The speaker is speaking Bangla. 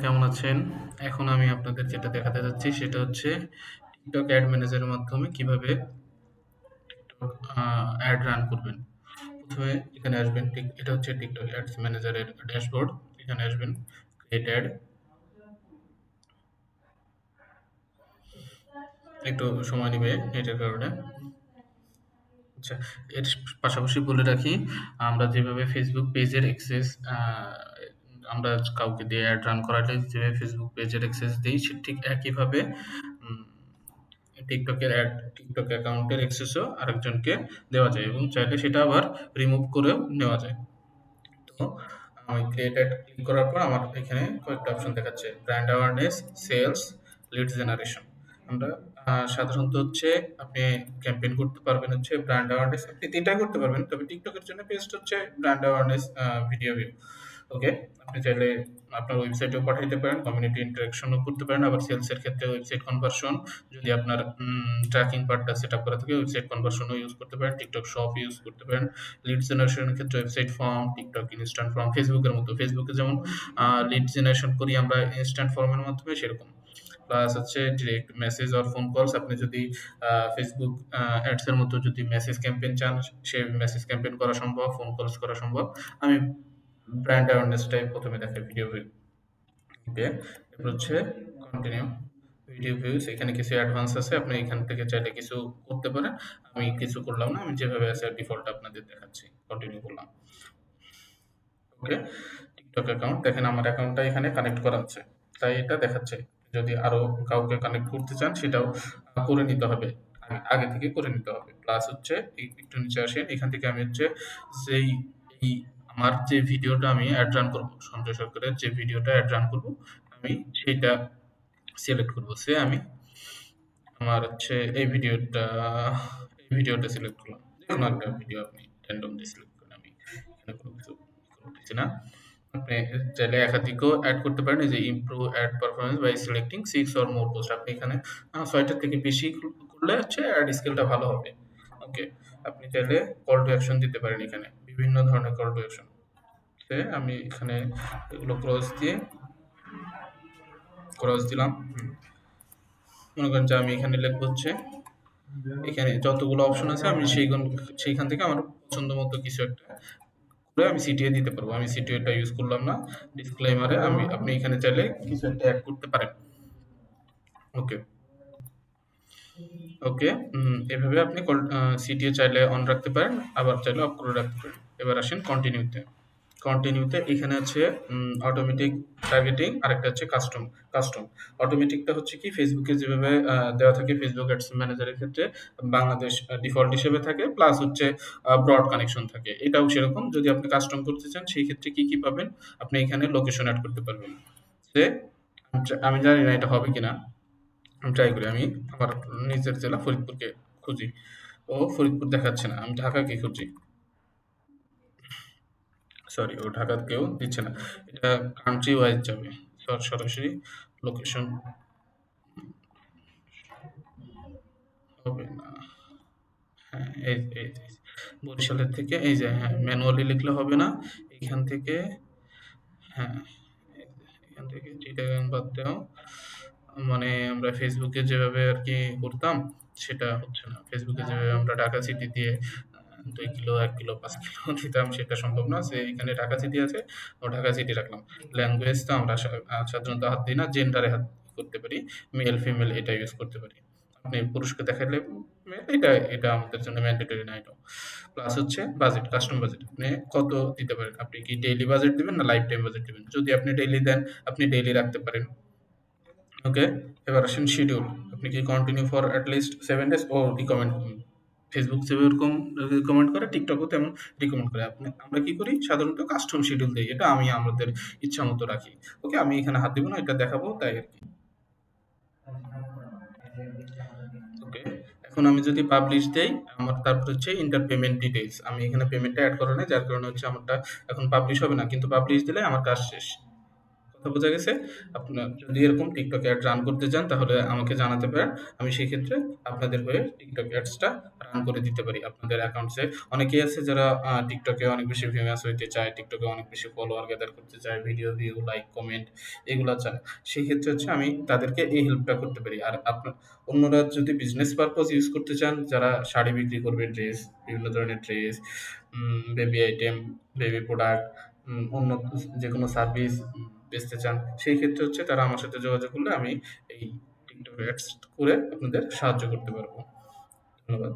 কেমন আছেন? এখন আমি আপনাদের যেটা দেখাতে যাচ্ছি সেটা হচ্ছে TikTok অ্যাড ম্যানেজারের মাধ্যমে কিভাবে TikTok অ্যাড রান করবেন। প্রথমে এখানে আসবেন এটা হচ্ছে TikTok অ্যাডস ম্যানেজারের ড্যাশবোর্ড। এখানে আসবেন ক্রিয়েট অ্যাড। একটু সময় নিবে নেটের কারণে। আচ্ছা, এর পাশাপাশি বলে রাখি আমরা যেভাবে ফেসবুক পেজের অ্যাক্সেস আমরা কাউকে দিয়ে অ্যাড রান করালে যেভাবে ফেসবুক পেজের অ্যাক্সেস দিই ঠিক একইভাবে উম টিকটক অ্যাকাউন্টের অ্যাক্সেসও আরেকজনকে দেওয়া যায় এবং চাইলে সেটা আবার রিমুভ করেও নেওয়া যায়। তো আমি ক্রিয়েটেড ক্লিক করার পর আমার এখানে কয়েকটা অপশন দেখাচ্ছে brand awareness, sales, lead generation. আমরা সাধারণত হচ্ছে আপনি ক্যাম্পেইন করতে পারবেন হচ্ছে ব্র্যান্ড অ্যাওয়ারনেস, আপনি তিনটাই করতে পারবেন, তবে টিকটকের জন্য বেস্ট হচ্ছে ব্র্যান্ড অ্যাওয়ারনেস ভিডিও ভিউ। ওকে, আপনি চাইলে আপনার ওয়েবসাইটেও পাঠাইতে পারেন, কমিউনিটি ইন্টারাকশনও করতে পারেন, আবার সেলসের ক্ষেত্রে ওয়েবসাইট কনভার্সন, যদি আপনার ট্র্যাকিং পার্টটা সেট আপ করা থাকে ওয়েবসাইট কনভার্সনও ইউজ করতে পারেন, টিকটক শপ ইউজ করতে পারেন, লিড জেনারেশনের ক্ষেত্রে website form, TikTok instant form, ফেসবুকের মতো ফেসবুকে যেমন লিড জেনারেশন করি আমরা ইনস্ট্যান্ট ফর্মের মাধ্যমে সেরকম। প্লাস হচ্ছে ডিরেক্ট মেসেজ আর ফোন কলস, আপনি যদি ফেসবুক অ্যাডস এর মতো যদি মেসেজ ক্যাম্পেইন চান সে মেসেজ ক্যাম্পেইন করা সম্ভব, ফোন কলস করা সম্ভব। আমি ব্র্যান্ড অ্যাওয়ারনেসটাই প্রথমে দেখাই ভিডিও ভিউ। ওকে, এরপর হচ্ছে কন্টিনিউ ভিডিও ভিউস। এখানে কিছু অ্যাডভান্স আছে, আপনি এখান থেকে চাইলে কিছু করতে পারেন। আমি কিছু করলাম না, আমি যেভাবে আছে ডিফল্ট আপনাদের দেখাচ্ছি, কন্টিনিউ করলাম। ওকে, টিকটক অ্যাকাউন্ট দেখেন আমার অ্যাকাউন্টটা এখানে কানেক্ট করা আছে, তাই এটা দেখাচ্ছে। যদি আরো কাউকে কানেক্ট করতে চান সেটাও করে নিতে হবে, আগে থেকে করে নিতে হবে। প্লাস হচ্ছে একটু নিচে আসেন, এখান থেকে আমি হচ্ছে যেই এই আমার যে ভিডিওটা আমি অ্যাড রান করবো, সঞ্জয় সরকারের যে ভিডিওটা অ্যাড রান করবো আমি সেইটা সিলেক্ট করবো। সে আমি আমার হচ্ছে এই ভিডিওটা সিলেক্ট করলাম, যেকোনো একটা ভিডিও আপনি র্যান্ডমলি সিলেক্ট করেন, আমি এখানে কোনো কিছু করতেছি না। আপনি চাইলে একাধিকও অ্যাড করতে পারেন, এই যে improve ad performance by selecting 6 or more post. আপনি এখানে ৬ টার থেকে বেশি করলে হচ্ছে অ্যাড স্কেলটা ভালো হবে। ওকে, আপনি চাইলে কল টু অ্যাকশন দিতে পারেন, এখানে বিভিন্ন ধরনের কল টু অ্যাকশন। আমি এখানে এগুলো ক্রস দিলাম। মনে করেন যে আমি এখানে লিখবো হচ্ছে, এখানে যতগুলো অপশন আছে আমি সেইখান থেকে আমার পছন্দ মতো কিছু একটা করে আমি সিটিএ দিতে পারবো। আমি সিটিএটা ইউজ করলাম না, ডিসক্লেইমারে আপনি এখানে চাইলে কিছু একটা অ্যাড করতে পারেন। ওকে, ওকে, এভাবে আপনি সিটিএ চাইলে অন রাখতে পারেন, আবার চাইলে অফ করে রাখতে পারেন। এবার আসেন কন্টিনিউতে এখানে আছে অটোমেটিক টার্গেটিং, আরেকটা হচ্ছে কাস্টম। কাস্টম অটোমেটিকটা হচ্ছে কি, ফেসবুকে যেভাবে দেওয়া থাকে ফেসবুক অ্যাডস ম্যানেজারের ক্ষেত্রে বাংলাদেশ ডিফল্ট হিসেবে থাকে, প্লাস হচ্ছে ব্রড কানেকশন থাকে, এটাও সেরকম। যদি আপনি কাস্টম করতে চান সেই ক্ষেত্রে কি কি পাবেন, আপনি এখানে লোকেশন অ্যাড করতে পারবেন। যে আমি জানি না এটা হবে কিনা, আমি ট্রাই করি। আমি আমার নিজের জেলা ফরিদপুরকে খুঁজি, ও ফরিদপুর দেখাচ্ছে না, আমি ঢাকাকে খুঁজি। সরি, ও ঢাকাকেও দিচ্ছে না, এটা কান্ট্রি ওয়াইজ যাবে, সরাসরি লোকেশন হবে না। হ্যাঁ, এই বরিশালের থেকে এই যে, হ্যাঁ, ম্যানুয়ালি লিখলে হবে না, এইখান থেকে, হ্যাঁ, এখান থেকে চিটাগাং বাদ দাও। মানে আমরা ফেসবুকে যেভাবে আর কি করতাম সেটা হচ্ছে না। ফেসবুকে যেভাবে আমরা ঢাকা সিটি দিয়ে 2 কিলো, 1 কিলো, 5 কিলো দিতাম সেটা সম্ভব না। যে এখানে ঢাকা সিটি আছে, ও ঢাকা সিটি রাখলাম। ল্যাঙ্গুয়েজ তো আমরা সাধারণত হাত দিই না, জেন্ডারে হাত করতে পারি, মেল ফিমেল এটা ইউজ করতে পারি। আপনি পুরুষকে দেখালে মেল, এটা আমাদের জন্য ম্যান্ডেটরি না এটাও। প্লাস হচ্ছে বাজেট, কাস্টম বাজেট আপনি কত দিতে পারেন। আপনি কি ডেইলি বাজেট দিবেন না লাইফ টাইম বাজেট দিবেন? যদি আপনি ডেইলি দেন আপনি ডেইলি রাখতে পারেন। ওকে, এবার আসেন শিডিউল। আপনি কি continue for at least 7 days ও রিকমেন্ড, ফেসবুক যেরকম রিকমেন্ড করে টিকটকও তেমন রিকমেন্ড করে। আমরা কি করি সাধারণত কাস্টম শিডিউল দেই, এটা আমি আমাদের ইচ্ছা মতো রাখি। ওকে, আমি এখানে হাত দিব না, এটা দেখাবো তাই আর কি। ওকে, এখন আমি যদি পাবলিশ দেই, আমার তারপর হচ্ছে ইন্টার পেমেন্ট ডিটেইলস, আমি এখানে পেমেন্টটা অ্যাড করা নেই, যার কারণে হচ্ছে আমারটা এখন পাবলিশ হবে না, কিন্তু পাবলিশ দিলে আমার কাজ শেষ। কথা বোঝা গেছে? আপনার যদি এরকম TikTok অ্যাড রান করতে চান তাহলে আমাকে জানাতে পারেন। আমি সেক্ষেত্রে আপনাদের হয়ে TikTok অ্যাডসটা রান করে দিতে পারি আপনাদের অ্যাকাউন্টসে। অনেকেই আছে যারা TikTok এ অনেক বেশি ফেমাস হইতে চায়, TikTok এ অনেক বেশি ফলোয়ার গ্যাদার করতে চায়, ভিডিও ভিউ, লাইক, কমেন্ট এগুলা চায়। সেই ক্ষেত্রে হচ্ছে আমি তাদেরকে এই হেল্পটা করতে পারি। আর অন্যরা যদি বিজনেস পারপজ ইউজ করতে চান, যারা শাড়ি বিক্রি করবে, ড্রেস, বিভিন্ন ধরনের dress, baby item, baby product, অন্য যেকোনো সার্ভিস বেচতে চান, সেই ক্ষেত্রে হচ্ছে তারা আমার সাথে যোগাযোগ করলে আমি এই TikTok অ্যাডস করে আপনাদের সাহায্য করতে পারবো। ধন্যবাদ।